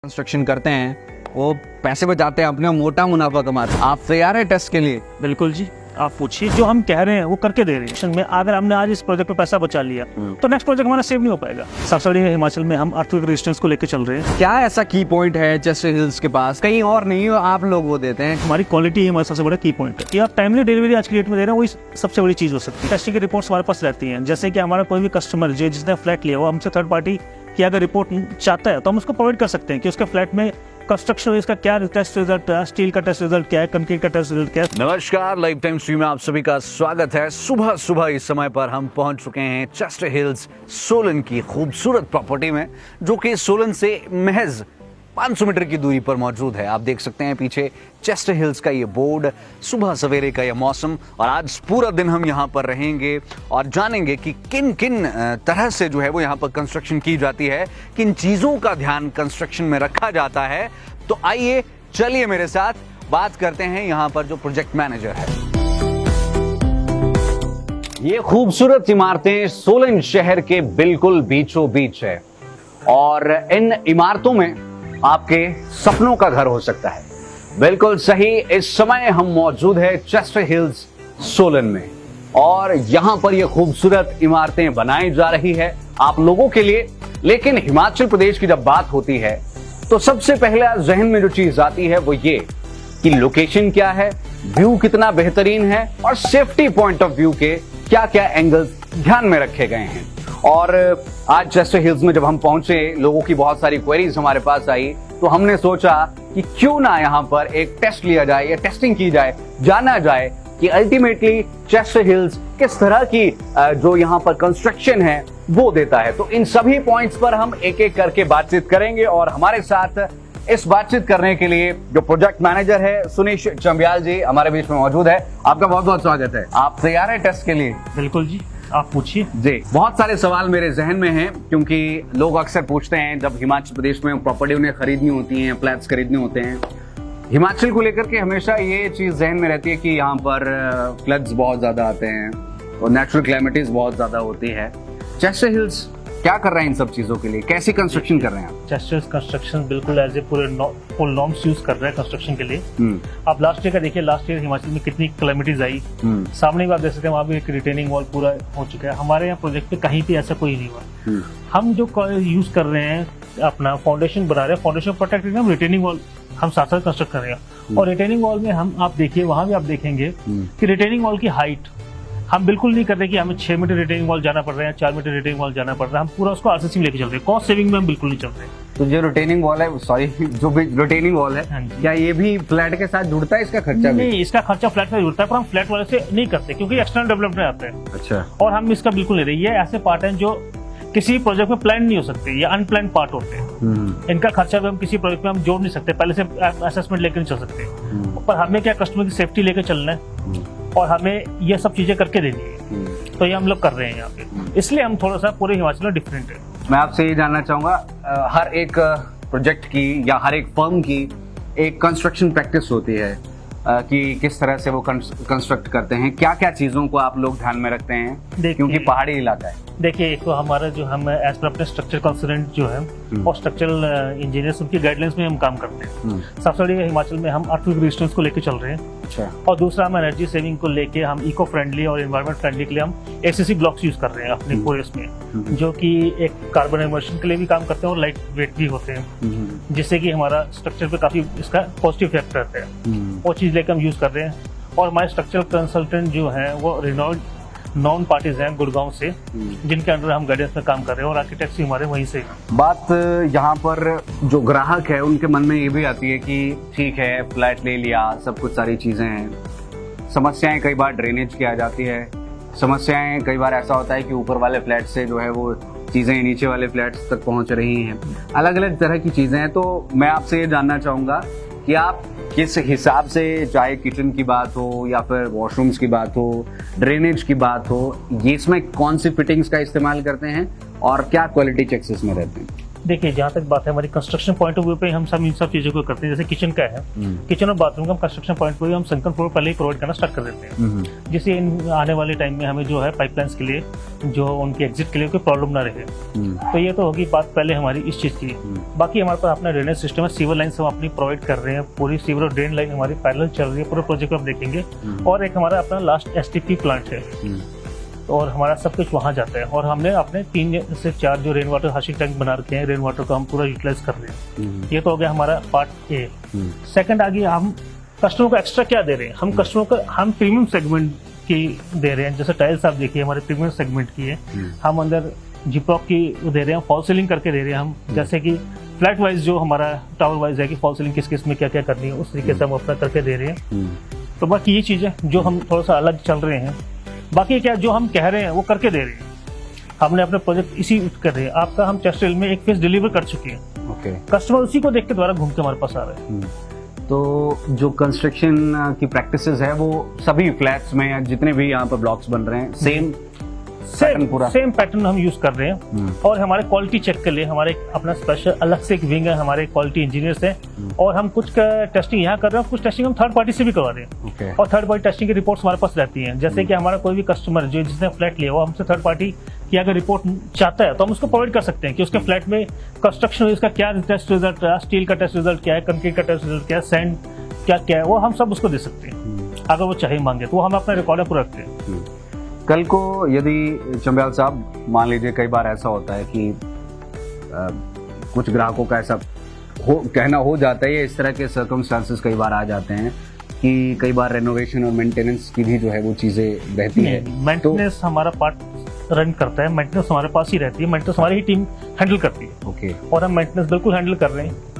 Construction करते हैं वो पैसे बचाते हैं, अपना मोटा मुनाफा कमाते हैं। आप तैयार है टेस्ट के लिए? बिल्कुल जी, आप पूछिए, जो हम कह रहे हैं वो करके दे रहे हैं। में अगर हमने आज इस प्रोजेक्ट पे पैसा बचा लिया तो नेक्स्ट प्रोजेक्ट हमारा सेव नहीं हो पाएगा। सबसे बड़ी हिमाचल में हम अर्थक्वेक रेजिस्टेंस को लेकर चल रहे हैं। क्या ऐसा की पॉइंट है चेस्टर हिल्स के पास, कहीं और नहीं हो, आप लोग वो देते हैं? हमारी क्वालिटी हमारा सबसे बड़ा की पॉइंट है कि आप टाइमली डिलीवरी आज की डेट में दे रहे हैं, वही सबसे बड़ी चीज़ हो सकती है। टेस्टिंग की रिपोर्ट्स हमारे पास रहती हैं, जैसे कि हमारा कोई भी कस्टमर जिसने फ्लैट लिया वो हमसे थर्ड पार्टी की अगर रिपोर्ट चाहता है तो हम उसको प्रोवाइड कर सकते हैं कि उसके फ्लैट में कंस्ट्रक्शन इसका क्या टेस्ट रिजल्ट है, स्टील का टेस्ट रिजल्ट क्या है, कंक्रीट का टेस्ट रिजल्ट क्या है। नमस्कार, लाइव टाइम स्ट्रीम में आप सभी का स्वागत है। सुबह सुबह इस समय पर हम पहुंच चुके हैं चेस्टर हिल्स सोलन की खूबसूरत प्रॉपर्टी में, जो कि सोलन से महज 500 मीटर की दूरी पर मौजूद है। आप देख सकते हैं पीछे चेस्टर हिल्स का ये बोर्ड, सुबह सवेरे का ये मौसम, और आज पूरा दिन हम यहाँ पर रहेंगे और जानेंगे कि किन किन तरह से जो है वो यहाँ पर कंस्ट्रक्शन की जाती है, किन चीज़ों का ध्यान कंस्ट्रक्शन में रखा जाता है। तो आइए चलिए मेरे साथ बात करते हैं यहाँ पर जो प्रोजेक्ट मैनेजर है। ये खूबसूरत इमारतें सोलन शहर के बिल्कुल बीचों बीच है और इन इमारतों में आपके सपनों का घर हो सकता है। बिल्कुल सही, इस समय हम मौजूद है चेस्टर हिल्स सोलन में और यहां पर ये खूबसूरत इमारतें बनाई जा रही है आप लोगों के लिए। लेकिन हिमाचल प्रदेश की जब बात होती है तो सबसे पहले जहन में जो चीज आती है वो ये कि लोकेशन क्या है, व्यू कितना बेहतरीन है और सेफ्टी पॉइंट ऑफ व्यू के क्या क्या एंगल्स ध्यान में रखे गए हैं। और आज चेस्टर हिल्स में जब हम पहुंचे, लोगों की बहुत सारी क्वेरीज हमारे पास आई, तो हमने सोचा कि क्यों ना यहाँ पर एक टेस्ट लिया जाए या टेस्टिंग की जाए, जाना जाए कि अल्टीमेटली चेस्टर हिल्स किस तरह की जो यहाँ पर कंस्ट्रक्शन है वो देता है। तो इन सभी पॉइंट्स पर हम एक एक करके बातचीत करेंगे और हमारे साथ इस बातचीत करने के लिए जो प्रोजेक्ट मैनेजर है सुनीश चंबियाल जी हमारे बीच में मौजूद है। आपका बहुत बहुत स्वागत है। आप तैयार है टेस्ट के लिए? बिल्कुल जी, आप पूछिए। जी, बहुत सारे सवाल मेरे जहन में हैं, क्योंकि लोग अक्सर पूछते हैं जब हिमाचल प्रदेश में प्रॉपर्टी उन्हें खरीदनी होती है, फ्लैट्स खरीदने होते हैं, हिमाचल को लेकर के हमेशा ये चीज जहन में रहती है कि यहाँ पर फ्लड्स बहुत ज्यादा आते हैं और नेचुरल क्लैमिटीज बहुत ज्यादा होती है। चेस्टर हिल्स क्या कर रहे हैं इन सब चीजों के लिए, कैसी कंस्ट्रक्शन कर रहे हैं आप? चेस्टर कंस्ट्रक्शन बिल्कुल एज ए पूरे फुल नॉर्म्स यूज कर रहे हैं कंस्ट्रक्शन के लिए। आप लास्ट ईयर का देखिए, लास्ट ईयर हिमाचल में कितनी क्लैमिटीज आई, सामने भी आप देख सकते हैं, वहाँ भी एक रिटेनिंग वॉल पूरा हो चुका है। हमारे यहाँ प्रोजेक्ट पे कहीं पे ऐसा कोई नहीं हुआ। हम जो यूज कर रहे हैं अपना फाउंडेशन बना रहे हैं, फाउंडेशन प्रोटेक्ट हम रिटेनिंग वॉल हम साथ साथ कंस्ट्रक्ट कर रहे हैं। और रिटेनिंग वॉल में हम आप देखिए, वहां भी आप देखेंगे कि रिटेनिंग वॉल की हाइट हम बिल्कुल नहीं कर रहे कि हमें 6 मीटर रिटेनिंग वॉल जाना पड़ रहा है, 4 मीटर रिटेनिंग वॉल जाना पड़ रहा है। हम पूरा उसको आरसीसी में लेके चल रहे हैं, कॉस्ट सेविंग में हम बिल्कुल नहीं चल रहे। तो जो रिटेनिंग वॉल है, सॉरी, जो भी रिटेनिंग वॉल है, क्या ये भी फ्लैट के साथ जुड़ता है? इसका खर्चा नहीं, इसका खर्चा फ्लैट में जुड़ता है, पर हम फ्लैट वाले से नहीं करते क्योंकि एक्सटर्नल डेवलपमेंट में आते हैं। अच्छा। और हम इसका बिल्कुल नहीं रही है, ऐसे पार्ट हैं जो किसी प्रोजेक्ट में प्लान नहीं हो सकते, या अनप्लान पार्ट होते हैं। इनका खर्चा भी हम किसी प्रोजेक्ट में हम जोड़ नहीं सकते, पहले से असेसमेंट लेकर नहीं चल सकते। पर हमें क्या कस्टमर की सेफ्टी लेकर चलना है और हमें ये सब चीजें करके देनी है, तो ये हम लोग कर रहे हैं यहाँ पे। इसलिए हम थोड़ा सा पूरे हिमाचल में डिफरेंट है। मैं आपसे ये जानना चाहूंगा, हर एक प्रोजेक्ट की या हर एक फर्म की एक कंस्ट्रक्शन प्रैक्टिस होती है कि किस तरह से वो कंस्ट्रक्ट करते हैं, क्या क्या चीजों को आप लोग ध्यान में रखते हैं, क्योंकि पहाड़ी इलाका है। देखिए, एक तो हमारा जो हम एज पर अपने स्ट्रक्चर कंसल्टेंट जो है और स्ट्रक्चरल इंजीनियर्स, उनकी गाइडलाइंस में हम काम करते हैं। सबसे बड़ी हिमाचल में हम अर्थक्वेक रेजिस्टेंस को लेकर चल रहे हैं। अच्छा। और दूसरा हम एनर्जी सेविंग को लेके हम इको फ्रेंडली और एनवायरमेंट फ्रेंडली के लिए हम एसीसी ब्लॉक्स यूज कर रहे हैं अपने पूरे इसमें, जो कि एक कार्बन इमर्शन के लिए भी काम करते हैं और लाइट वेट भी होते हैं, जिससे कि हमारा स्ट्रक्चर पे काफी इसका पॉजिटिव इफेक्ट रहता है। वो चीज लेकर हम यूज कर रहे हैं। और हमारे स्ट्रक्चरल कंसल्टेंट जो है वो रिनोल्ड नॉन पार्टीज हैं गुड़गांव से, जिनके अंडर हम गाइडेंस में काम कर रहे हैं, और आर्किटेक्ट्स हमारे वहीं से। बात यहाँ पर जो ग्राहक है उनके मन में ये भी आती है कि ठीक है, फ्लैट ले लिया, सब कुछ सारी चीजें हैं, समस्याएं कई बार ड्रेनेज की आ जाती है, समस्याएं कई बार ऐसा होता है कि ऊपर वाले फ्लैट से जो है वो चीजें नीचे वाले फ्लैट्स तक पहुंच रही हैं, अलग अलग तरह की चीजें हैं। तो मैं आपसे ये जानना चाहूंगा कि आप किस हिसाब से, चाहे किचन की बात हो या फिर वॉशरूम्स की बात हो, ड्रेनेज की बात हो, ये इसमें कौन सी फिटिंग्स का इस्तेमाल करते हैं और क्या क्वालिटी चेक्स इसमें रहते हैं? देखिए जहाँ तक बात है हमारी कंस्ट्रक्शन पॉइंट ऑफ व्यू पे हम सब इन सब चीज़ों को करते हैं। जैसे किचन का है, किचन और बाथरूम का हम कंस्ट्रक्शन पॉइंट पे हम सेकंड फ्लोर पहले ही प्रोवाइड करना स्टार्ट कर देते हैं, जिससे आने वाले टाइम में हमें जो है पाइपलाइंस के लिए जो उनके एग्जिट के लिए कोई प्रॉब्लम ना रहे। तो ये तो होगी बात पहले हमारी इस चीज़ की। बाकी हमारे पास अपना ड्रेनेज सिस्टम है, सीवर लाइन हम अपनी प्रोवाइड कर रहे हैं, पूरी सीवर और ड्रेन लाइन हमारी पैरेलल चल रही है, पूरे प्रोजेक्ट को आप देखेंगे। और एक हमारा अपना लास्ट STP प्लांट है और हमारा सब कुछ वहाँ जाता है। और हमने अपने 3 से 4 जो रेन वाटर हाशिंग टैंक बना रखे हैं, रेन वाटर को हम पूरा यूटिलाइज कर रहे हैं। ये तो हो गया हमारा पार्ट ए। सेकंड आ गया हम कस्टमर को एक्स्ट्रा क्या दे रहे हैं। हम कस्टमर को हम प्रीमियम सेगमेंट की दे रहे हैं। जैसे टाइल्स आप देखिए हमारे प्रीमियम सेगमेंट की है, हम अंदर जिप्रॉक की दे रहे हैं, फॉल सीलिंग करके दे रहे हैं हम। जैसे कि फ्लैट वाइज जो हमारा टावर वाइज है कि फॉल सीलिंग किस किस में क्या क्या करनी है, उस तरीके से हम अपना करके दे रहे हैं। तो बाकी ये चीज़ें जो हम थोड़ा सा अलग चल रहे हैं। बाकी क्या जो हम कह रहे हैं वो करके दे रहे हैं। हमने अपने प्रोजेक्ट इसी कर रहे हैं। आपका हम टेक्सटाइल में एक फेज डिलीवर कर चुके हैं। ओके। कस्टमर उसी को देख के द्वारा घूम के हमारे पास आ रहे हैं। तो जो कंस्ट्रक्शन की प्रैक्टिसेस है वो सभी फ्लैट्स में या जितने भी यहाँ पर ब्लॉक्स बन रहे हैं सेम पैटर्न हम यूज कर रहे हैं। और हमारे क्वालिटी चेक के लिए हमारे अपना स्पेशल अलग से एक विंग है, हमारे क्वालिटी इंजीनियर्स हैं। और हम कुछ टेस्टिंग यहाँ कर रहे हैं, कुछ टेस्टिंग हम थर्ड पार्टी से भी करवा रहे हैं। और थर्ड पार्टी टेस्टिंग की रिपोर्ट्स हमारे पास रहती हैं। जैसे कि हमारा कोई भी कस्टमर जो जिसने फ्लैट लिया वो हमसे थर्ड पार्टी की अगर रिपोर्ट चाहता है तो हम उसको प्रोवाइड कर सकते हैं कि उसके फ्लैट में कंस्ट्रक्शन इसका क्या टेस्ट रिजल्ट है, स्टील का टेस्ट रिजल्ट क्या है, कंक्रीट का टेस्ट रिजल्ट क्या है, सैंड क्या है, वो हम सब उसको दे सकते हैं अगर वो चाहे मांगे तो। वो हम अपना रिकॉर्ड पूरा रखते हैं। कल को यदि चंबयाल साहब मान लीजिए कई बार ऐसा होता है कि कुछ ग्राहकों का ऐसा कहना हो जाता है, इस तरह के सर्कमस्टांसेस कई बार आ जाते हैं कि कई बार रेनोवेशन और मेंटेनेंस की भी जो है वो चीजें रहती है। मेंटेनेंस हमारा पार्ट रन करता है, मेंटेनेंस हमारे पास ही रहती है, मेंटेनेंस हमारी ही टीम हैंडल करती है। ओके। और हम मेंटेनेंस बिल्कुल हैंडल कर रहे हैं।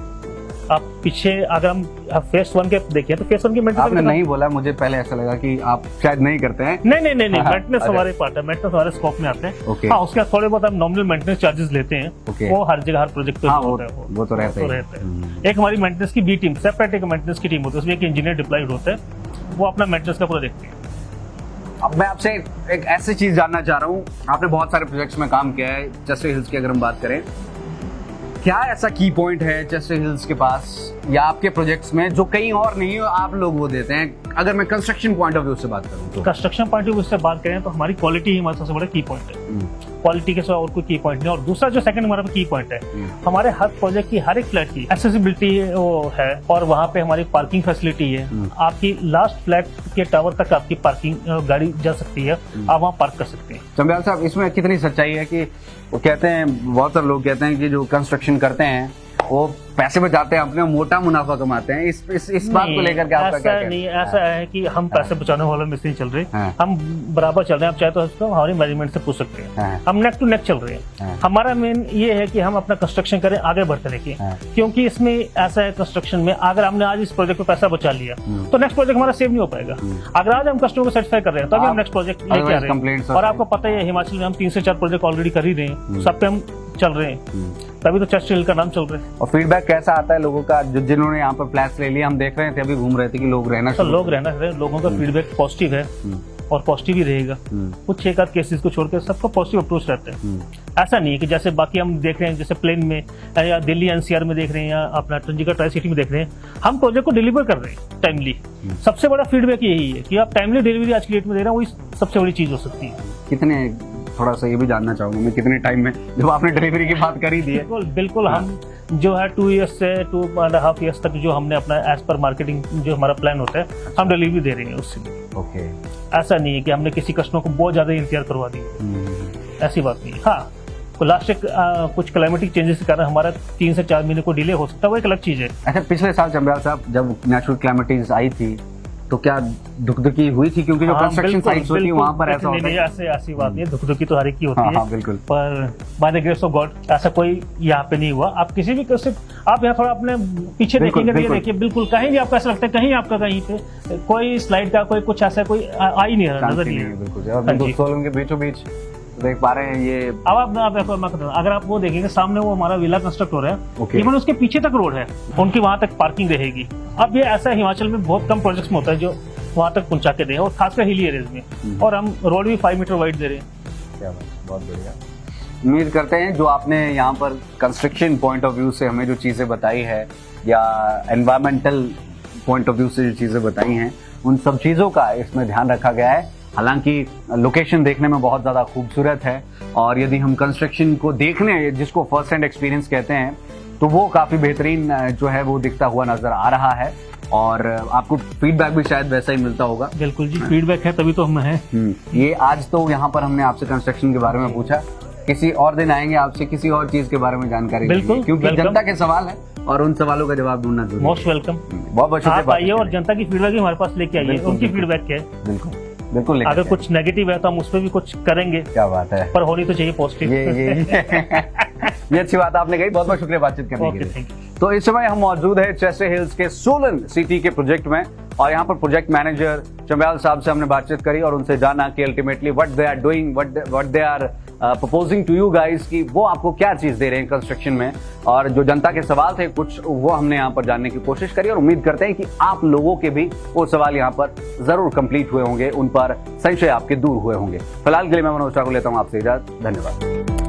आप पीछे अगर हम फेस 1 के देखें तो फेस 1 की मेंटेनेंस आपने नहीं बोला, मुझे पहले ऐसा लगा कि आप शायद नहीं करते हैं। नहीं मेंटेनेंस हमारे पार्ट है, मेंटेनेंस हमारे स्कोप में आते हैं। हाँ, उसके बाद थोड़े बहुत हम नॉमिनल मेंटेनेंस चार्जेस लेते हैं। वो हर जगह हर प्रोजेक्ट पे होता है, वो तो रहता है। एक हमारी मेंटेनेंस की बी टीम सेपरेट एक मेंटेनेंस की टीम होती है, उसमें एक इंजीनियर डिप्लॉयड होता है, वो अपना मेंटेनेंस का पूरा देखते हैं। अब मैं आपसे एक ऐसी चीज जानना चाह रहा हूँ, आपने बहुत सारे प्रोजेक्ट्स में काम किया है। चेस्टर हिल्स की अगर हम बात करें, क्या ऐसा की पॉइंट है चेस्टर हिल्स के पास या आपके प्रोजेक्ट्स में जो कहीं और नहीं हो, आप लोग वो देते हैं? अगर मैं कंस्ट्रक्शन पॉइंट ऑफ व्यू से बात करूं तो कंस्ट्रक्शन पॉइंट ऑफ व्यू से बात करें तो हमारी क्वालिटी ही हमारा सबसे बड़ा की पॉइंट है। क्वालिटी के सिवा और कोई की पॉइंट नहीं। और दूसरा जो सेकंड हमारा की पॉइंट है, हमारे हर प्रोजेक्ट की हर एक फ्लैट की एक्सेसिबिलिटी वो है। और वहाँ पे हमारी पार्किंग फैसिलिटी है। आपकी लास्ट फ्लैट के टावर तक आपकी पार्किंग गाड़ी जा सकती है, आप वहाँ पार्क कर सकते हैं। चंबयाल साहब, इसमें कितनी सच्चाई है कि वो कहते हैं, बहुत सारे लोग कहते हैं कि जो कंस्ट्रक्शन करते हैं वो पैसे बचाते हैं, अपने मोटा मुनाफा कमाते हैं। इस बात को लेकर के आपका क्या कहना है? नहीं, ऐसा है कि हम पैसे बचाने वालों में से नहीं चल रहे, हम बराबर चल रहे हैं। आप चाहे तो उसको हमारी मैनेजमेंट से पूछ सकते हैं। हम नेक टू नेक चल रहे हैं। हमारा मेन ये है कि हम अपना कंस्ट्रक्शन करें, आगे बढ़ते रहिए। क्योंकि इसमें ऐसा है कंस्ट्रक्शन में, अगर हमने आज इस प्रोजेक्ट पे पैसा बचा लिया तो नेक्स्ट प्रोजेक्ट हमारा सेव नहीं हो पाएगा। अगर आज हम कस्टमर को सेटिस्फाई कर रहे हैं तो अभी हम नेक्स्ट प्रोजेक्ट लेके आ रहे हैं। और आपको पता ही है हिमाचल में हम 3 से 4 प्रोजेक्ट ऑलरेडी कर ही रहे हैं, सब पे हम चल रहे हैं, तभी तो चेस्टर हिल का नाम चल रहा है। और फीडबैक कैसा आता है लोगों का, जिन्होंने यहाँ पर फ्लैट्स ले लिया? हम देख रहे थे, अभी घूम रहे थे कि लोग रहना लोगों का फीडबैक पॉजिटिव है और पॉजिटिव ही रहेगा। कुछ एक आध केसेस को छोड़कर सबका पॉजिटिव अप्रोच रहता है। ऐसा नहीं है कि जैसे बाकी हम देख रहे हैं, जैसे प्लेन में या दिल्ली NCR में देख रहे हैं या अपना चंडीगढ़ ट्राई सिटी में देख रहे हैं, हम प्रोजेक्ट को डिलीवर कर रहे हैं टाइमली। सबसे बड़ा फीडबैक यही है कि आप टाइमली डिलीवरी आज की डेट में दे रहे हैं, वही सबसे बड़ी चीज हो सकती है। कितने, थोड़ा सा ये भी जानना चाहूंगा मैं, कितने टाइम में, जब आपने डिलीवरी की बात करी दी है? बिल्कुल हम जो है 2 ईयर्स से 2.5 ईयर्स तक जो हमने अपना एज पर मार्केटिंग जो हमारा प्लान होता है, हम डिलीवरी दे रहे हैं उससे। ओके। ऐसा नहीं है कि हमने किसी कस्टमर को बहुत ज्यादा इंतजार करवा दिया, ऐसी बात नहीं। हाँ, लास्ट कुछ क्लाइमेटिक चेंजेस के कारण हमारा 3 से 4 महीने को डिले हो सकता है, वो एक अलग चीज है। अच्छा, पिछले साल चंबयाल साहब जब नेचुरल क्लाइमेटीज आई थी तो क्या दुखदुखी हुई थी? क्योंकि जो कंस्ट्रक्शन साइट्स होती है वहाँ पर ऐसा होता है। ऐसी बात नहीं है, दुखदुखी तो हर एक की होती है। बिल्कुल। पर by the grace of God ऐसा कोई यहाँ पे नहीं हुआ। आप किसी भी आप यहाँ थोड़ा अपने पीछे देखेंगे, देखिए बिल्कुल कहीं भी आपको ऐसा लगता है कहीं आपका कहीं पे कोई स्लाइड का कोई कुछ ऐसा कोई आ ही नहीं रहा, नजर नहीं है। बिल्कुल सोलन के बीचों बीच देख पा रहे हैं ये। अब अगर आप वो देखेंगे सामने वो हमारा विला कंस्ट्रक्ट हो रहा है, इवन उसके पीछे तक रोड है, उनकी वहां तक पार्किंग रहेगी। अब ये ऐसा हिमाचल में बहुत कम प्रोजेक्ट्स में होता है जो वहां तक पहुंचा के दें, और खासकर हिली एरियाज में। और हम रोड भी 5 मीटर वाइड दे रहे हैं। क्या बात, बहुत बढ़िया। उम्मीद करते हैं जो आपने यहाँ पर कंस्ट्रक्शन पॉइंट ऑफ व्यू से हमें जो चीज़ें बताई है या एनवायरमेंटल पॉइंट ऑफ व्यू से जो चीज़ें बताई हैं उन सब चीज़ों का इसमें ध्यान रखा गया है। हालांकि लोकेशन देखने में बहुत ज़्यादा खूबसूरत है और यदि हम कंस्ट्रक्शन को देखने जिसको फर्स्ट हैंड एक्सपीरियंस कहते हैं तो वो काफ़ी बेहतरीन जो है वो दिखता हुआ नज़र आ रहा है और आपको फीडबैक भी शायद वैसा ही मिलता होगा। बिल्कुल जी, फीडबैक है तभी तो हम हैं। ये आज तो यहाँ पर हमने आपसे कंस्ट्रक्शन के बारे में पूछा, किसी और दिन आएंगे आपसे किसी और चीज के बारे में जानकारी बिल्कुल, लेंगे, क्योंकि जनता के सवाल है और उन सवालों का जवाब ढूंढना जरूरी है। Most welcome. बहुत बहुत शुक्रिया। आप आइए और जनता की फीडबैक भी हमारे पास लेके आइए, उनकी फीडबैक क्या है। बिल्कुल बिल्कुल। अगर कुछ नेगेटिव है तो हम उस पर भी कुछ करेंगे। क्या बात है, पर होनी तो चाहिए पॉजिटिव। ये अच्छी बात आपने कही। बहुत बहुत शुक्रिया बातचीत करने के लिए। तो इस समय हम मौजूद है चेस्टे हिल्स के सोलन सिटी के प्रोजेक्ट में और यहाँ पर प्रोजेक्ट मैनेजर चंबयाल साहब से हमने बातचीत करी और उनसे जाना कि ultimately what they are doing, what they are proposing to you guys, कि वो आपको क्या चीज दे रहे हैं कंस्ट्रक्शन में। और जो जनता के सवाल थे कुछ वो हमने यहाँ पर जानने की कोशिश करी और उम्मीद करते हैं कि आप लोगों के भी वो सवाल यहाँ पर जरूर कंप्लीट हुए होंगे, उन पर संशय आपके दूर हुए होंगे। फिलहाल के लिए मैं मनोज ठाकुर लेता हूँ आपसे इजाजत। धन्यवाद।